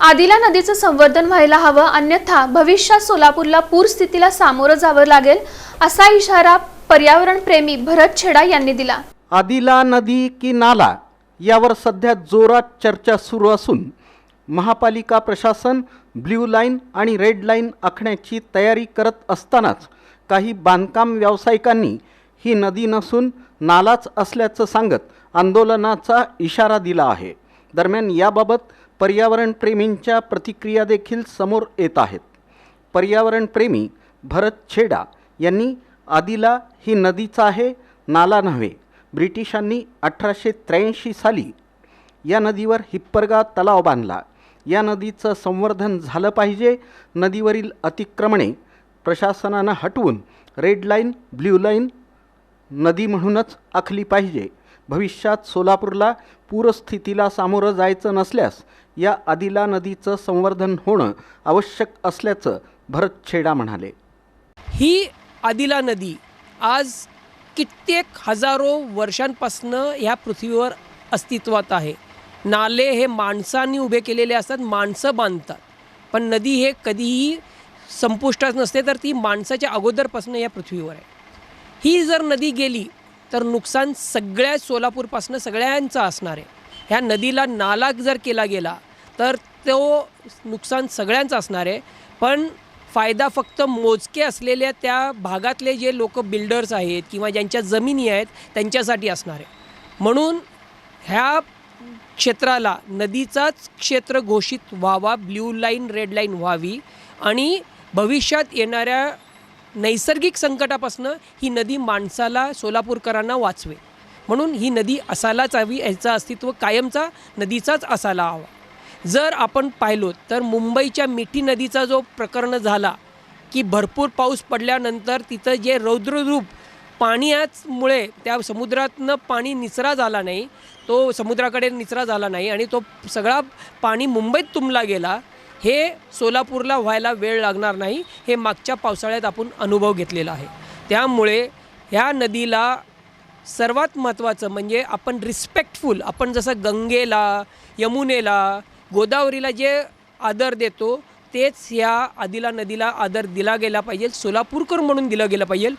आदिला नदीचं संवर्धन व्हायला हवं, अन्यथा भविष्यात सोलापूरला पूर स्थितीला सामोरं जावं लागेल, असा इशारा पर्यावरणप्रेमी भरत छेडा यांनी दिला। आदिला नदी की नाला यावर सध्या जोरात चर्चा सुरू असून महापालिका प्रशासन ब्ल्यू लाईन आणि रेड लाईन आखण्याची तयारी करत असतानाच काही बांधकाम व्यावसायिकांनी ही नदी नसून नालाच असल्याचं सांगत आंदोलनाचा इशारा दिला आहे। दरम्यान याबाबत पर्यावरणप्रेमींच्या प्रतिक्रिया देखील समोर येत आहेत। पर्यावरणप्रेमी भरत छेडा यांनी आदिला ही नदीच आहे, नाला नव्हे। ब्रिटिशांनी 1883 साली या नदीवर हिप्परगा तलाव बांधला। या नदीचं संवर्धन झालं पाहिजे। नदीवरील अतिक्रमणे प्रशासनानं हटवून रेड लाईन ब्ल्यू लाईन नदी म्हणूनच आखली पाहिजे। भविष्यात सोलापूरला पूरस्थितीला सामोरं जायचं नसल्यास या आदिला नदीचं संवर्धन होणं आवश्यक असल्याचं भरत छेडा म्हणाले। ही आदिला नदी आज कित्येक हजारो वर्षांपासून ह्या पृथ्वीवर अस्तित्वात आहे। नाले हे माणसांनी उभे केलेले असतात, माणसं बांधतात, पण नदी हे कधीही संपुष्टात नसते, तर ती माणसाच्या अगोदरपासून या पृथ्वीवर आहे। ही जर नदी गेली तर नुकसान सगळ्या सोलापूरपासून सगळ्यांचं असणार आहे। ह्या नदीला नाला जर केला गेला तर तो नुकसान सगळ्यांचं असणार आहे, पण फायदा फक्त मोजके असलेल्या त्या भागातले जे लोक बिल्डर्स आहेत किंवा ज्यांच्या जमिनी आहेत त्यांच्यासाठी असणार आहे। म्हणून ह्या क्षेत्राला नदीचाच क्षेत्र घोषित व्हावा, ब्ल्यू लाईन रेड लाईन व्हावी आणि भविष्यात येणाऱ्या नैसर्गिक संकटापासून ही नदी माणसाला सोलापूरकरांना वाचवे। म्हणून ही नदी असायलाच हवी, याचं अस्तित्व कायमचा नदीचाच असायला हवा। जर आपण पाहिलो तर मुंबईच्या मिठी नदीचा जो प्रकरण झाला की भरपूर पाऊस पडल्यानंतर तिथं जे रौद्ररूप पाण्यामुळे त्या समुद्रातनं पाणी निचरा झाला नाही, तो समुद्राकडे निचरा झाला नाही आणि तो सगळा पाणी मुंबईत तुंबला गेला। हे सोलापूरला व्हायला वेळ लागणार नाही, हे मागच्या पावसाळ्यात आपण अनुभव घेतलेला आहे। त्यामुळे ह्या नदीला सर्वात महत्त्वाचं म्हणजे आपण रिस्पेक्टफुल, आपण जसं गंगेला, यमुनेला, गोदावरीला जे आदर देतो तेच ह्या आदिला नदीला आदर दिला गेला पाहिजे, सोलापूरकर म्हणून दिला गेला पाहिजे।